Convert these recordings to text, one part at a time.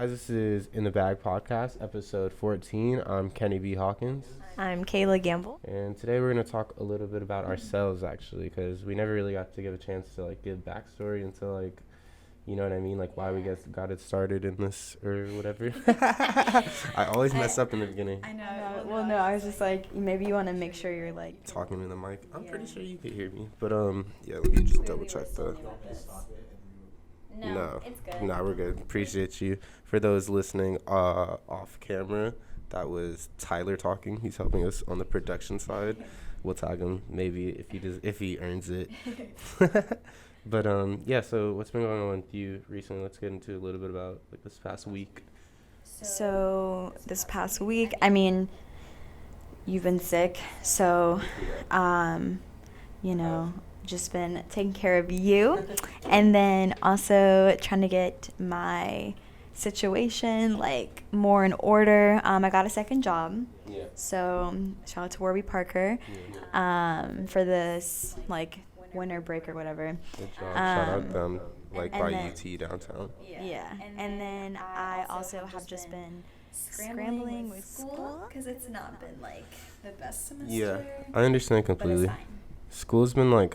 guys. This is In the Bag Podcast, episode 14. I'm Kenny B. Hawkins. I'm Kayla Gamble. And today we're going to talk a little bit about ourselves, actually, because we never really got to give a chance to, give backstory into, you know what I mean? Why we got it started in this or whatever. I always mess up in the beginning. I know. No, I was just maybe you want to make sure you're, talking in the mic. I'm pretty sure you could hear me. But, yeah, let me just double check the... No, it's good. No, we're good. Appreciate you. For those listening off camera, that was Tyler talking. He's helping us on the production side. We'll tag him maybe if he earns it. But yeah. So what's been going on with you recently? Let's get into a little bit about this past week. So this past week, I mean, you've been sick, so just been taking care of you, and then also trying to get my situation more in order. I got a second job. Yeah. So shout out to Warby Parker for this winter break or whatever. Good job. Shout out them by then, UT downtown. Yeah. And then I also have just been scrambling with school because it's not been the best semester. Yeah, I understand completely. School's been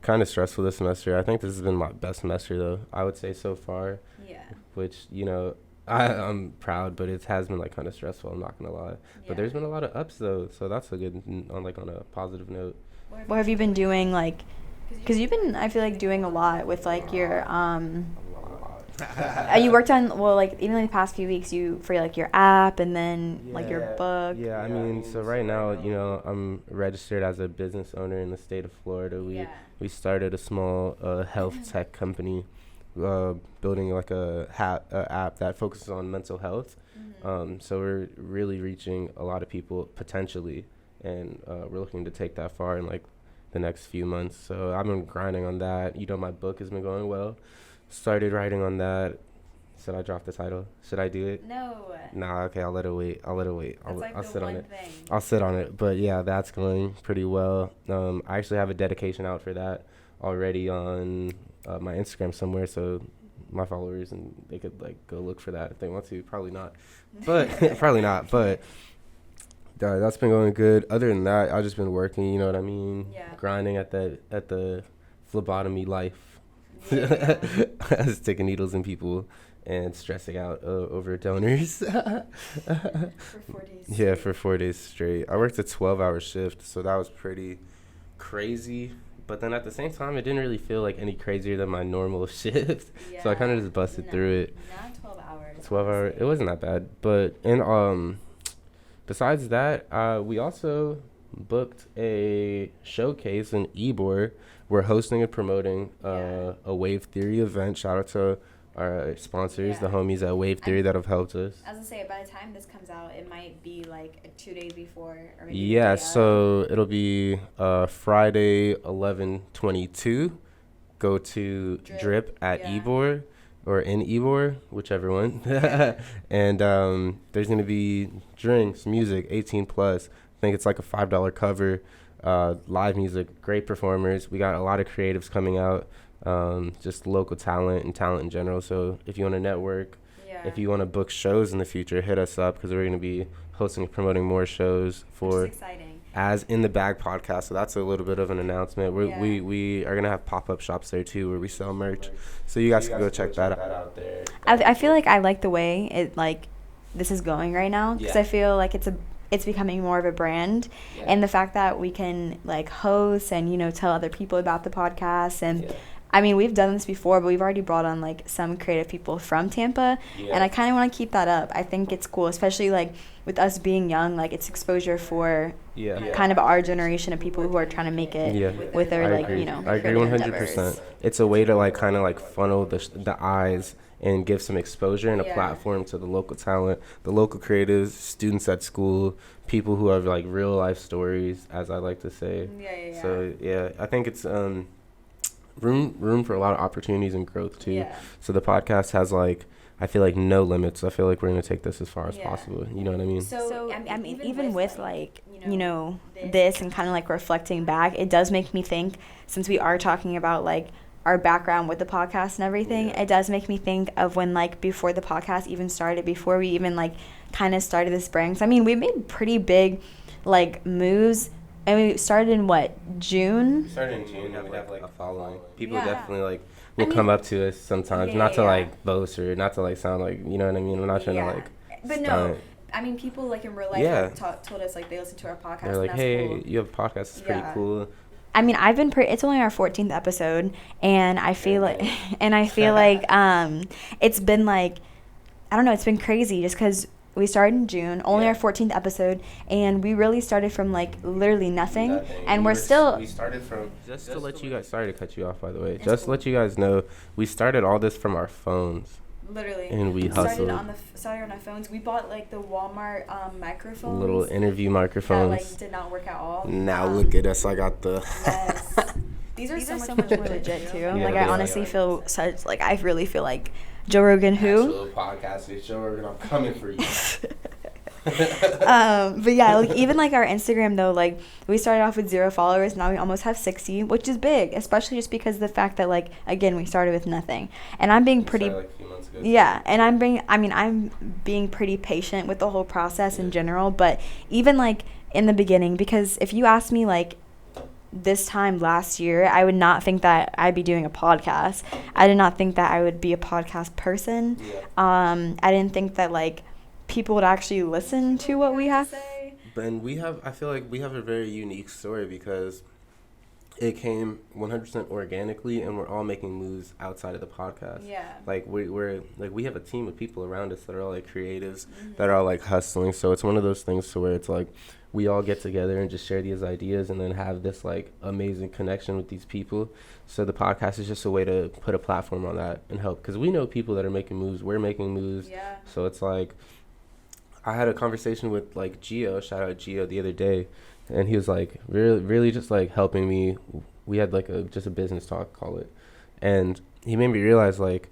kind of stressful this semester. I think this has been my best semester though, I would say so far. Yeah. Which, I'm proud, but it has been kind of stressful, I'm not gonna lie. Yeah. But there's been a lot of ups though, so that's a good on a positive note. What have you been doing because you've been, I feel doing a lot with your you worked on even in the past few weeks for your app and then your book. Yeah, I mean, so right now, I'm registered as a business owner in the state of Florida. We started a small health tech company, building a app that focuses on mental health. So we're really reaching a lot of people potentially, and we're looking to take that far in the next few months. So I've been grinding on that. My book has been going well. Started writing on that. Should I drop the title? Should I do it? No. Nah, okay, I'll let it wait. I'll sit on it. Thing. I'll sit on it. But yeah, that's going pretty well. I actually have a dedication out for that already on my Instagram somewhere, so my followers and they could go look for that if they want to. Probably not. But probably not. But that's been going good. Other than that, I've just been working, you know what I mean? Yeah. Grinding at the phlebotomy life. Yeah. Sticking needles in people and stressing out over donors. For 4 days. Yeah, for 4 days straight. I worked a 12-hour shift, so that was pretty crazy. But then at the same time, it didn't really feel any crazier than my normal shift. Yeah. So I kind of just busted through it. Not 12 hours. 12 hour. It wasn't that bad. But besides that, we also booked a showcase in Ybor. We're hosting and promoting a Wave Theory event. Shout out to our sponsors, the homies at Wave Theory that have helped us. I was going to say, by the time this comes out, it might be 2 days before. Or maybe Yeah, so it'll be Friday, 11/22. Go to Drip at Ybor or in Ybor, whichever one. And there's going to be drinks, music, 18 plus. I think it's a $5 cover. Live music, great performers. We got a lot of creatives coming out, just local talent and talent in general. So if you want to network, if you want to book shows in the future, hit us up because we're going to be hosting and promoting more shows for as In the Bag Podcast. So that's a little bit of an announcement. We are going to have pop-up shops there too where we sell merch. So you guys can go check that out there. I feel I like the way it this is going right now because I feel it's becoming more of a brand, and the fact that we can host and tell other people about the podcast, and I mean we've done this before, but we've already brought on some creative people from Tampa, and I kind of want to keep that up. I think it's cool, especially with us being young, it's exposure for kind of our generation of people who are trying to make it with their I agree 100%. It's a way to kind of funnel the eyes and give some exposure and a platform to the local talent, the local creatives, students at school, people who have real life stories, as I like to say. So I think it's room for a lot of opportunities and growth too. So the podcast has I feel no limits. I feel we're gonna take this as far as possible. You know what I mean? So I mean, even with this and kind of reflecting back, it does make me think, since we are talking about our background with the podcast and everything, it does make me think of when, like, before the podcast even started, before we even, like, kind of started this brand. So, I mean, we made pretty big, like, moves. And we started in, what, June? We started in June, and we have, like, a following. People definitely, like, will come up to us sometimes, not to, like, boast or not to, like, sound like, you know what I mean? We're not trying to, like, but no, I mean, people, like, in real life told us, like, they listen to our podcast. They're like, hey, you have a podcast. It's pretty cool. I mean, I've been it's only our 14th episode, and I feel like it's been, like, I don't know, it's been crazy just because we started in June, only our 14th episode, and we really started from, like, literally nothing. And we started from, just to let you guys, sorry to cut you off, by the way, just to let you guys know, we started all this from our phones. Literally. And we hustled. Started on our phones. We bought, like, the Walmart microphones. Little interview microphones. That, like, did not work at all. Now look at us. I got the... Yes. These are so much more legit, too. Yeah, like, I honestly feel such... Like, I really feel like Joe Rogan who? Actual podcast. Joe Rogan, I'm coming for you. But yeah, like, even like our Instagram though, like we started off with 0 followers, now we almost have 60, which is big, especially just because of the fact that, like, again, we started with nothing. And I'm being pretty like a few months ago, and I'm being pretty patient with the whole process in general, but even like in the beginning, because if you asked me like this time last year, I would not think that I'd be doing a podcast. I did not think that I would be a podcast person. I didn't think that, like, people would actually listen to what we have to say. But I feel like we have a very unique story because it came 100% organically, and we're all making moves outside of the podcast. Yeah. Like we're like, we have a team of people around us that are all like creatives, that are all like hustling. So it's one of those things to where it's like we all get together and just share these ideas and then have this like amazing connection with these people. So the podcast is just a way to put a platform on that and help, because we know people that are making moves. We're making moves. Yeah. So it's like, I had a conversation with like Gio, shout out Gio, the other day, and he was like really just like helping me. We had like just a business talk, call it, and he made me realize like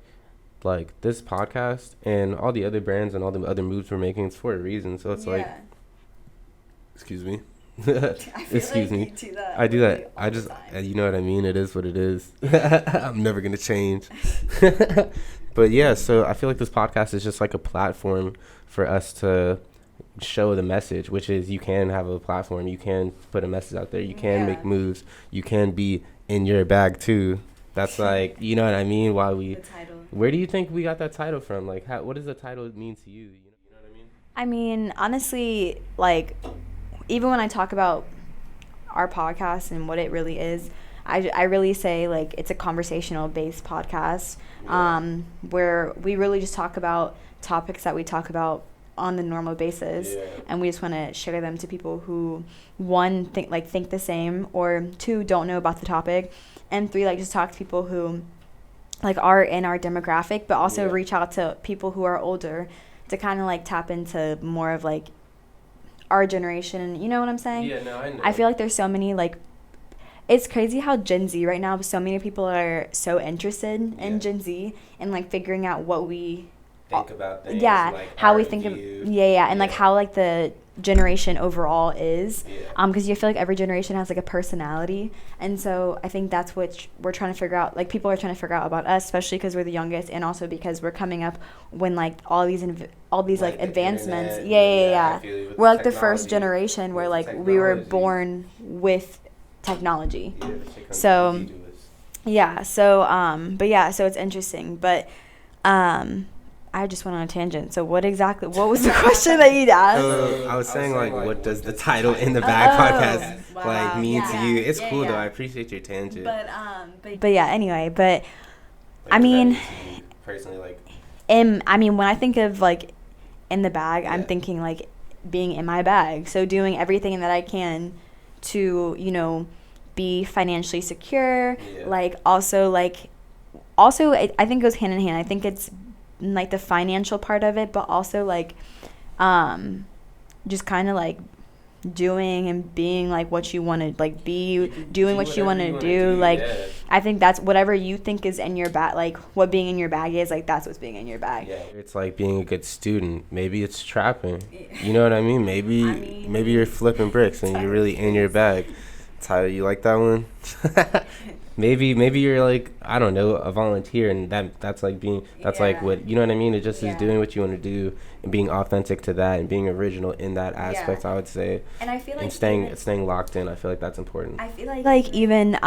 this podcast and all the other brands and all the other moves we're making, it's for a reason. So it's like, excuse me. Excuse me. I do that. I just, you know what I mean? It is what it is. I'm never going to change. But yeah, so I feel like this podcast is just like a platform for us to show the message, which is you can have a platform. You can put a message out there. You can make moves. You can be in your bag too. That's like, you know what I mean? The title. Where do you think we got that title from? Like, what does the title mean to you? You know what I mean? I mean, honestly, like, even when I talk about our podcast and what it really is, I really say, like, it's a conversational based podcast, where we really just talk about topics that we talk about on the normal basis, and we just want to share them to people who, one, think the same, or two, don't know about the topic, and three, like, just talk to people who, like, are in our demographic, but also reach out to people who are older to kind of, like, tap into more of, like, our generation. You know what I'm saying? Yeah, no, I know. I feel like there's so many, like, it's crazy how Gen Z right now, so many people are so interested in Gen Z and, like, figuring out what we think about things. Yeah, like how we think of, and like how, like, the generation overall is, because you feel like every generation has, like, a personality, and so I think that's what we're trying to figure out. Like, people are trying to figure out about us, especially because we're the youngest, and also because we're coming up when, like, all these like advancements. We're like the first generation where, like, we were born with technology. So so it's interesting, but I just went on a tangent. So what was the question that you'd asked? I was saying, like, what does the title In the Bag podcast like mean to you? It's cool though. I appreciate your tangent. But yeah, anyway, but like, I mean, personally, like, I mean, when I think of, like, in the bag, I'm thinking, like, being in my bag. So doing everything that I can to, you know, be financially secure. Like, also I think it goes hand in hand. I think it's, like, the financial part of it, but also, like, just kind of, like, doing and being, like, what you want to, like, be, doing what you want to do. Like, I think that's whatever you think is in your bag, like, what being in your bag is, like, that's what's being in your bag. It's like being a good student. Maybe it's trapping. You know what I mean? Maybe you're flipping bricks and you're really in your bag. Tyler, you like that one? maybe you're like, I don't know, a volunteer, and that's like being, that's like what, you know what I mean? It just is doing what you want to do and being authentic to that and being original in that aspect, I would say. And I feel like, and staying locked in, I feel like that's important. I feel like even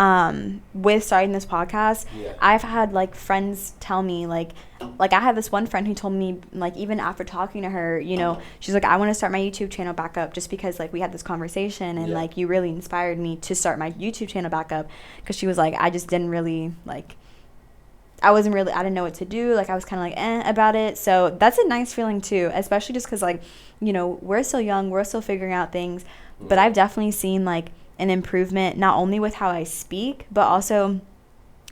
with starting this podcast, I've had like friends tell me like I have this one friend who told me, like, even after talking to her, you know, she's like, I want to start my YouTube channel back up just because like we had this conversation and like you really inspired me to start my YouTube channel back up, because she was like, I just didn't really like, I didn't know what to do. Like, I was kind of like, about it. So that's a nice feeling too, especially just because, like, you know, we're still young, we're still figuring out things. But I've definitely seen, like, an improvement, not only with how I speak, but also,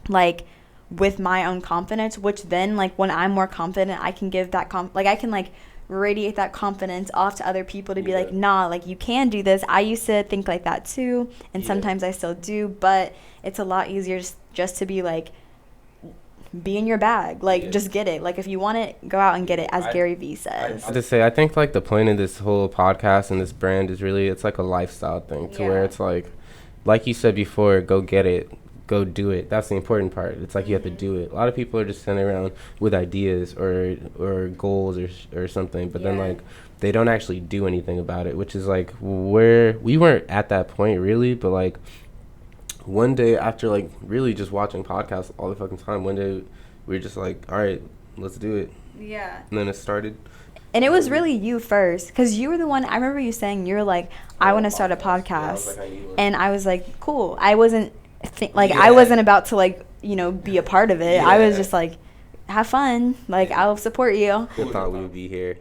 like, with my own confidence, which then, like, when I'm more confident, I can give that, I can, like, radiate that confidence off to other people to be like, nah, like, you can do this. I used to think like that too, and sometimes I still do, but it's a lot easier just to be like, be in your bag, like, just get it. Like, if you want it, go out and get it, as Gary Vee says. I just say, I think like the point of this whole podcast and this brand is really, it's like a lifestyle thing, to where it's like you said before, go get it, go do it. That's the important part. It's like you have to do it. A lot of people are just sitting around with ideas or goals or something, but then like they don't actually do anything about it, which is like where we weren't at that point really, but like one day after like really just watching podcasts all the fucking time, one day we were just like, all right, let's do it. Yeah. And then it started. And it was really you first, because you were the one, I remember you saying, you were like, I want to start a podcast. And I was like, cool. I wasn't I wasn't about to, like, you know, be a part of it. I was just like, have fun. Like, I'll support you. Who thought we would be here?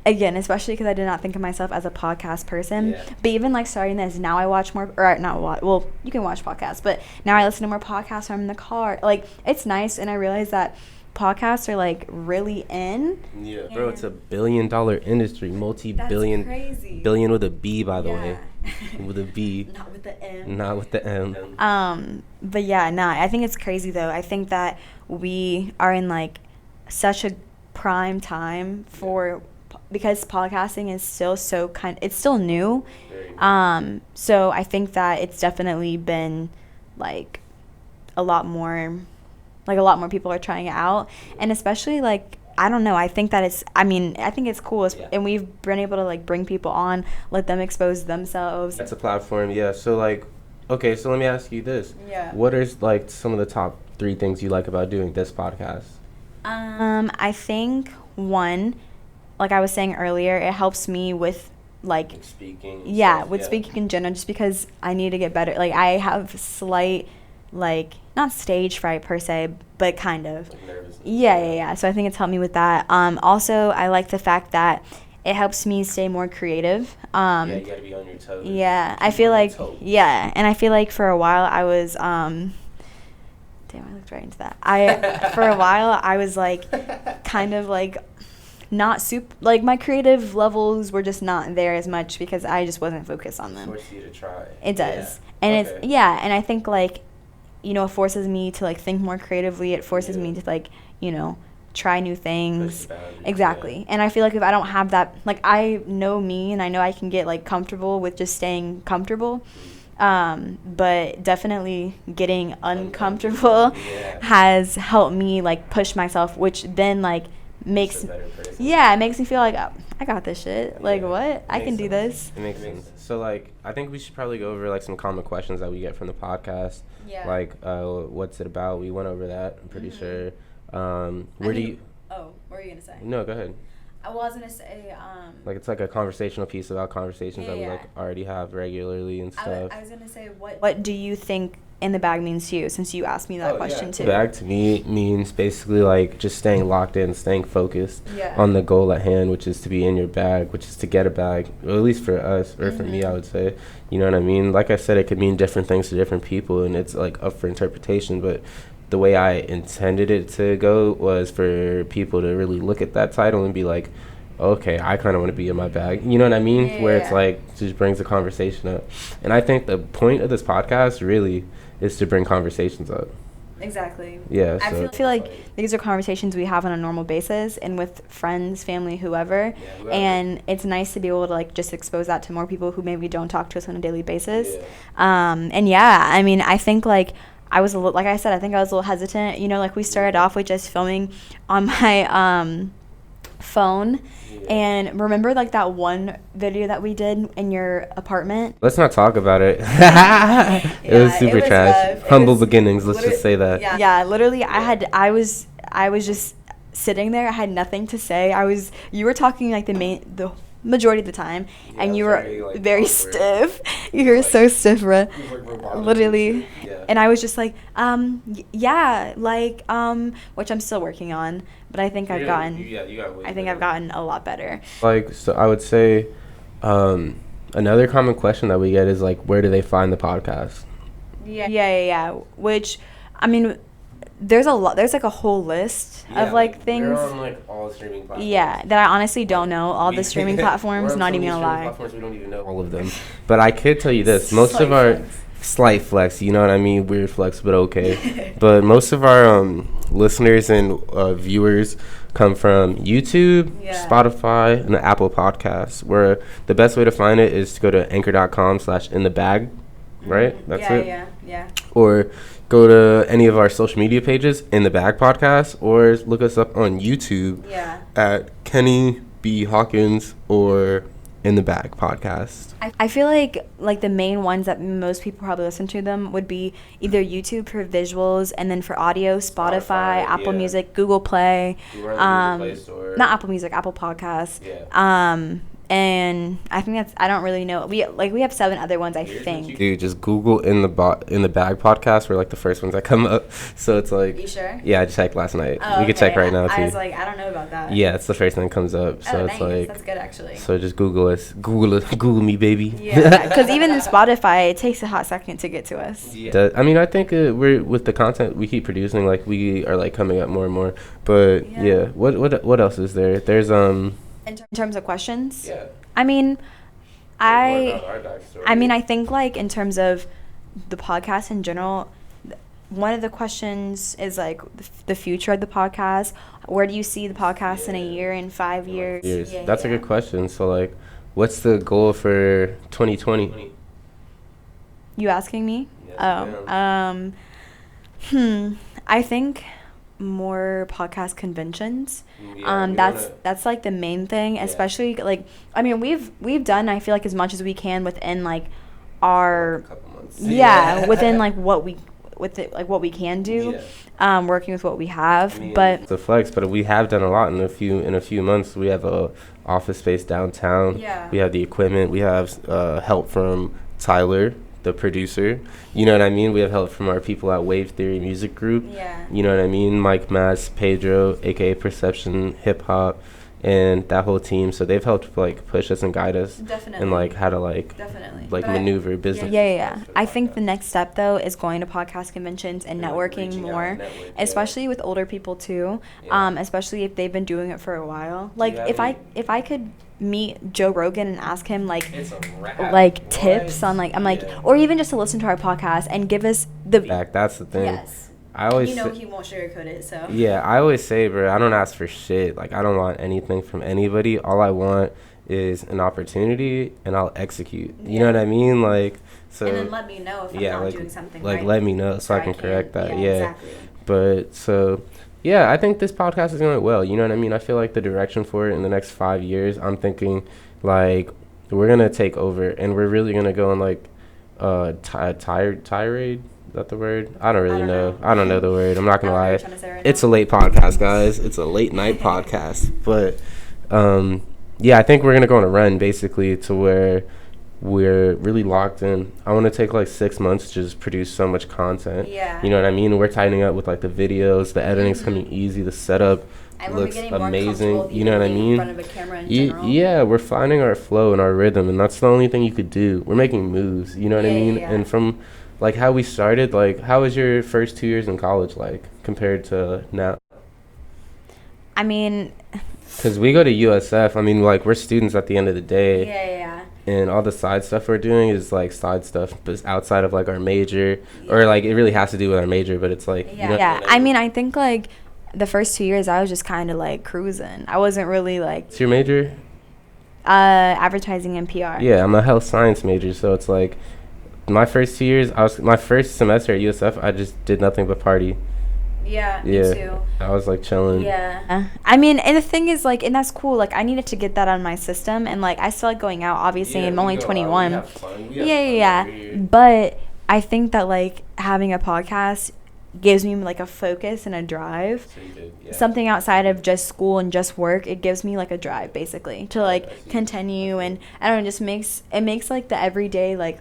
Especially because I did not think of myself as a podcast person. But even like starting this, now I watch more, or not watch, well, you can watch podcasts, but now I listen to more podcasts when I'm in the car. Like, it's nice, and I realize that podcasts are like really in. Bro, it's $1 billion industry, multi-billion. That's crazy. Billion with a B, by the way. With a B. Not with the M. Not with the M. But yeah, I think it's crazy though. I think that we are in like such a prime time because podcasting is still it's still new. So I think that it's definitely been like a lot more people are trying it out, and especially like, I don't know, I think that I think it's cool, and we've been able to like bring people on, let them expose themselves. That's a platform. So like, okay, so let me ask you this. What are like some of the top 3 things you like about doing this podcast? I think one, like I was saying earlier, it helps me with like speaking. Speaking in general, just because I need to get better. Like, I have slight, like, not stage fright per se, but kind of. Like nervousness. So I think it's helped me with that. Also, I like the fact that it helps me stay more creative. You gotta be on your toes. I feel like, and I feel like for a while I was, damn, I looked right into that. For a while I was like, kind of like, not super, like, my creative levels were just not there as much because I just wasn't focused on them. It forces you to try. It does. And it's, and I think, like, you know, it forces me to like think more creatively. It forces me to like, you know, try new things. Exactly. And I feel like if I don't have that, like, I know me and I know I can get like comfortable with just staying comfortable. But definitely getting uncomfortable has helped me like push myself, which then like makes it makes me feel like, oh, I got this shit. Like, what? I can do this. It makes sense. So like, I think we should probably go over like some common questions that we get from the podcast. Like, what's it about? We went over that, I'm pretty sure. What were you gonna say? No, go ahead. I was gonna say, like, it's like a conversational piece about conversations that we like already have regularly and stuff. I was gonna say, what do you think in the bag means to you, since you asked me that question too? Bag to me means basically like just staying locked in, staying focused on the goal at hand, which is to be in your bag, which is to get a bag, or at least for us, or for me, I would say. You know what I mean? Like I said, it could mean different things to different people, and it's like up for interpretation, but the way I intended it to go was for people to really look at that title and be like, okay, I kind of want to be in my bag. You know what I mean? Where it's like, just brings the conversation up. And I think the point of this podcast really is to bring conversations up. Exactly. Yeah. I So feel like these are conversations we have on a normal basis and with friends, family, whoever. And it's nice to be able to like just expose that to more people who maybe don't talk to us on a daily basis. And yeah, I mean, I think like I was like I said, I think I was a little hesitant. You know, like we started off with just filming on my phone. And remember like that one video that we did in your apartment? Let's not talk about it. It was super trash. Humble beginnings, let's just say that. Yeah, literally I was just sitting there. I had nothing to say. You were talking like the majority of the time, and you were very stiff. You were so stiff, bro. Literally. And I was just like, yeah, like, which I'm still working on, but I think I've gotten a lot better. Like, so I would say, another common question that we get is like, where do they find the podcast? Yeah. Which, I mean, there's like a whole list of like things. We're on like all streaming platforms. Yeah, that I honestly don't know all the streaming platforms. Not even gonna lie. We don't even know all of them. But I could tell you this: most of our slight flex, you know what I mean? Weird flex, but okay. But most of our listeners and viewers come from YouTube, Spotify, and the Apple Podcasts. Where the best way to find it is to go to anchor.com/inthebag, right? That's it. Yeah. Or go to any of our social media pages, In the Bag Podcast, or look us up on YouTube at Kenny B. Hawkins or In the Bag Podcast. I feel like the main ones that most people probably listen to them would be either YouTube for visuals, and then for audio, Spotify, Apple Music, Google Play, Google Play Store. Not Apple Music, Apple Podcasts. And I think I don't really know. We have 7 other ones, I think. Dude, just Google in the Bag Podcast. We're like the first ones that come up. So it's like. You sure? Yeah, I checked last night. We could check right now too. I was like, I don't know about that. Yeah, it's the first thing that comes up. So it's like. That's good actually. So just Google us. Google me, baby. Yeah, because even in Spotify, it takes a hot second to get to us. Yeah. I mean, I think we're with the content we keep producing. Like we are like coming up more and more. But yeah, what else is there? There's In terms of questions? Yeah. I mean, I think like in terms of the podcast in general, one of the questions is like the future of the podcast. Where do you see the podcast in a year, in 5 years? That's a good question. So like, what's the goal for 2020? You asking me? Yes, I think more podcast conventions. That's like the main thing, especially like I mean we've done I feel like as much as we can within like our couple months. Within like what we can do, working with what we have. But it's a flex, but we have done a lot in a few months. We have a office space downtown. We have the equipment. We have help from Tyler, the producer. You know what I mean? We have help from our people at Wave Theory Music Group. You know what I mean? Mike, Mass, Pedro, aka Perception, Hip Hop, and that whole team. So they've helped like push us and guide us. And like how to like maneuver business. I think the next step though is going to podcast conventions and networking more, especially with older people too. Especially if they've been doing it for a while. Like if I could meet Joe Rogan and ask him like tips on like or even just to listen to our podcast and give us the that's the thing. I always he won't sugarcoat it, so I always say, bro, I don't ask for shit. Like I don't want anything from anybody. All I want is an opportunity and I'll execute. You know what I mean? Like so and then let me know if I'm not doing something right. Let me know so I can correct that. Exactly. But so yeah, I think this podcast is going well. You know what I mean? I feel like the direction for it in the next 5 years, I'm thinking like we're going to take over and we're really going to go on like tirade. Is that the word? I don't really know. I don't know the word. I'm not going to lie. It's a late podcast, guys. It's a late night podcast. But I think we're going to go on a run basically to where we're really locked in. I want to take like 6 months to just produce so much content. You know what I mean? We're tightening up with like the videos, the editing's coming easy, the setup looks amazing. You know what I mean? In front of a camera in general. Yeah, we're finding our flow and our rhythm, and that's the only thing you could do. We're making moves. You know what I mean? And from like how we started, like how was your first 2 years in college like compared to now? I mean, because we go to USF. I mean, like we're students at the end of the day. and all the side stuff we're doing is like side stuff, but it's outside of like our major, or like it really has to do with our major, but it's like I mean, I think like the first 2 years I was just kind of like cruising. I wasn't really like. What's your major? Advertising and PR. Yeah, I'm a health science major, so it's like my first 2 years, my first semester at USF, I just did nothing but party. Yeah, me too. I was like chilling. Yeah. I mean, and the thing is, like, and that's cool. Like, I needed to get that out of my system, and like, I still like going out. Obviously, I'm only 21. We have fun. Yeah. But I think that like having a podcast gives me like a focus and a drive. Something outside of just school and just work, it gives me like a drive basically to like continue, and I don't know, just makes like the everyday, like,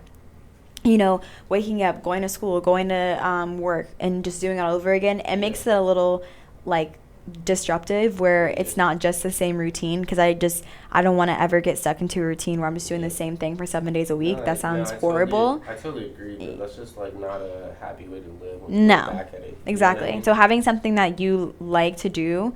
you know, waking up, going to school, going to work, and just doing it all over again. It makes it a little like disruptive where it's not just the same routine, because I don't want to ever get stuck into a routine where I'm just doing the same thing for 7 days a week. That sounds horrible. I totally agree, but that's just like not a happy way to live when no you look back at it. Exactly. You know? So having something that you like to do,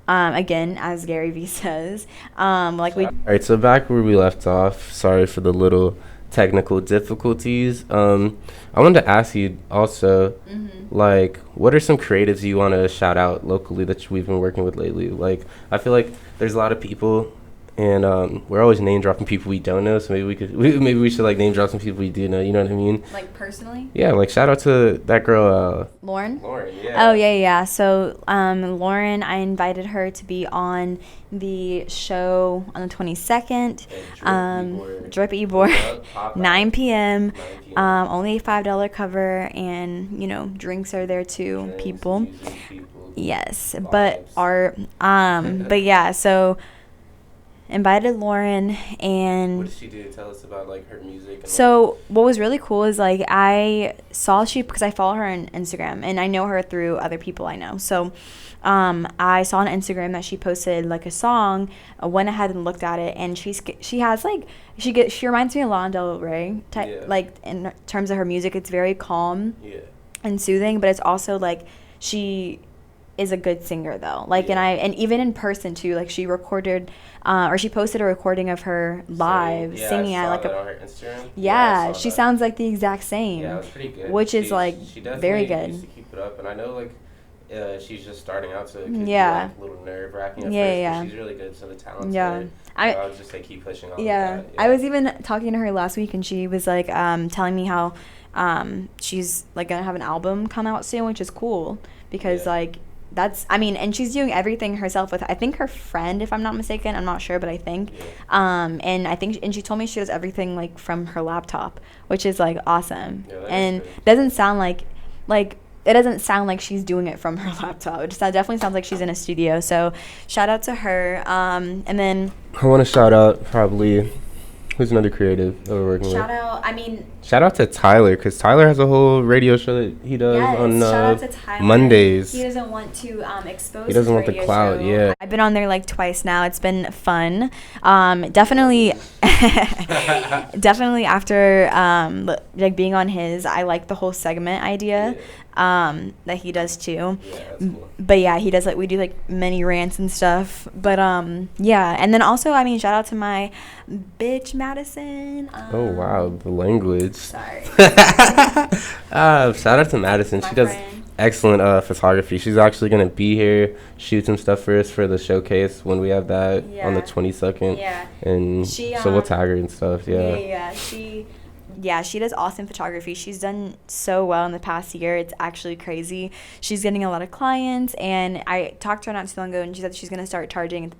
again, as Gary Vee says, like we. All right, so back where we left off. Sorry for the little technical difficulties. I wanted to ask you also, like, what are some creatives you want to shout out locally that we've been working with lately? Like, I feel like there's a lot of people, and we're always name dropping people we don't know, so maybe we should like name drop some people we do know. You know what I mean? Like personally? Yeah, like shout out to that girl, Lauren. Yeah. Oh yeah. So Lauren, I invited her to be on the show on the 22nd. Drip Ybor, 9 p.m. Only a $5 cover, and you know, drinks are there too. People. Yes, but but yeah. So invited Lauren, and what did she do? Tell us about like her music. So what was really cool is like I saw because I follow her on Instagram, and I know her through other people I know. So I saw on Instagram that she posted like a song. I went ahead and looked at it, and she has like she reminds me of Lana Del Rey type, like in terms of her music. It's very calm and soothing, but it's also like she is a good singer though, like, and even in person too, like she recorded or she posted a recording of her live singing at like on her Instagram. She sounds like the exact same. Yeah, it was pretty good. Which is like she very good. Used to keep it up, and I know like she's just starting out, so it could be like a little nerve wracking at first, but she's really good, so the talent's there. I would just say keep pushing on that. I was even talking to her last week, and she was like telling me how she's like gonna have an album come out soon, which is cool because like that's, I mean, and she's doing everything herself with, I think, her friend, if I'm not mistaken. I'm not sure, but I think. And I think, and she told me she does everything like from her laptop, which is like awesome. And doesn't sound like it doesn't sound like she's doing it from her laptop. It definitely sounds like she's in a studio. So shout out to her. And then I want to shout out probably. Who's another creative that we're working with? Shout out to Tyler, because Tyler has a whole radio show that he does on Mondays. He doesn't want to expose. He doesn't want the clout. Show. Yeah. I've been on there like twice now. It's been fun. Definitely, definitely after like being on his, I like the whole segment idea. That he does too. Yeah, that's cool. But yeah, he does like, we do like mini rants and stuff. But yeah, and then also, I mean, shout out to my bitch Madison. Oh wow, the language. Sorry. Shout out to Madison. She does excellent photography. She's actually gonna be here, shoot some stuff for us for the showcase when we have that on the 22nd. Yeah. And so we'll tag her and stuff. Yeah, she does awesome photography. She's done so well in the past year. It's actually crazy. She's getting a lot of clients, and I talked to her not too long ago, and she said she's going to start charging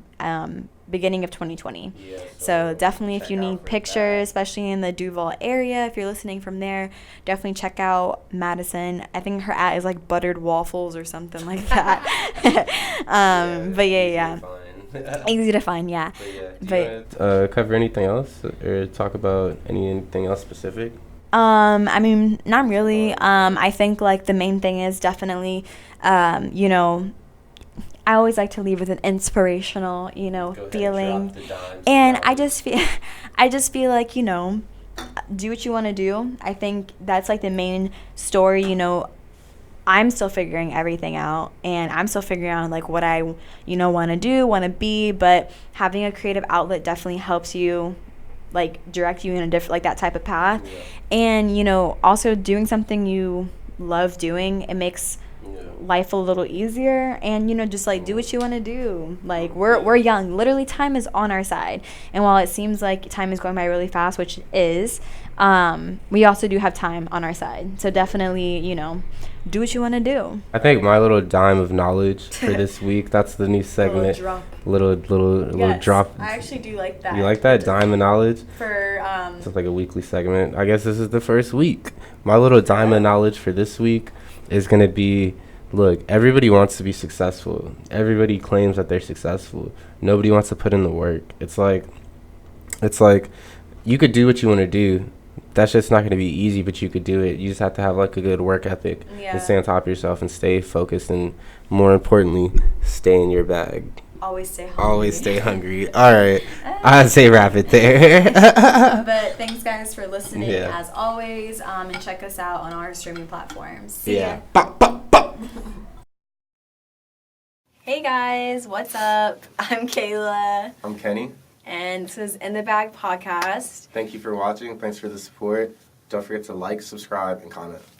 beginning of 2020. Yeah, so definitely if you need pictures, especially in the Duval area, if you're listening from there, definitely check out Madison. I think her is like buttered waffles or something like that. But yeah. Easy to find, yeah. But cover anything else or talk about anything else specific? I mean, not really. I think like the main thing is definitely, you know, I always like to leave with an inspirational, you know, feeling. And I just feel like, you know, do what you want to do. I think that's like the main story, you know. I'm still figuring everything out, and I'm still figuring out like what I, you know, want to do, want to be, but having a creative outlet definitely helps you like direct you in a different, like that type of path. And you know, also doing something you love doing, it makes life a little easier. And you know, just like do what you want to do. Like we're young, literally time is on our side, and while it seems like time is going by really fast, which it is, we also do have time on our side. So definitely, you know, do what you want to do. I think my little dime of knowledge for this week, that's the new segment. Little drop. I actually do like that. You like that? Dime of knowledge? For It's like a weekly segment. I guess this is the first week. My little dime of knowledge for this week is going to be, look, everybody wants to be successful. Everybody claims that they're successful. Nobody wants to put in the work. It's like you could do what you want to do. That's just not going to be easy, but you could do it. You just have to have like a good work ethic and stay on top of yourself and stay focused, and more importantly, stay in your bag. Always stay hungry. Always stay hungry. All right. I'd say wrap it there. But thanks, guys, for listening, as always. And check us out on our streaming platforms. See ya. Bop, bop, bop. Hey, guys. What's up? I'm Kayla. I'm Kenny. And this is In the Bag Podcast. Thank you for watching. Thanks for the support. Don't forget to like, subscribe, and comment.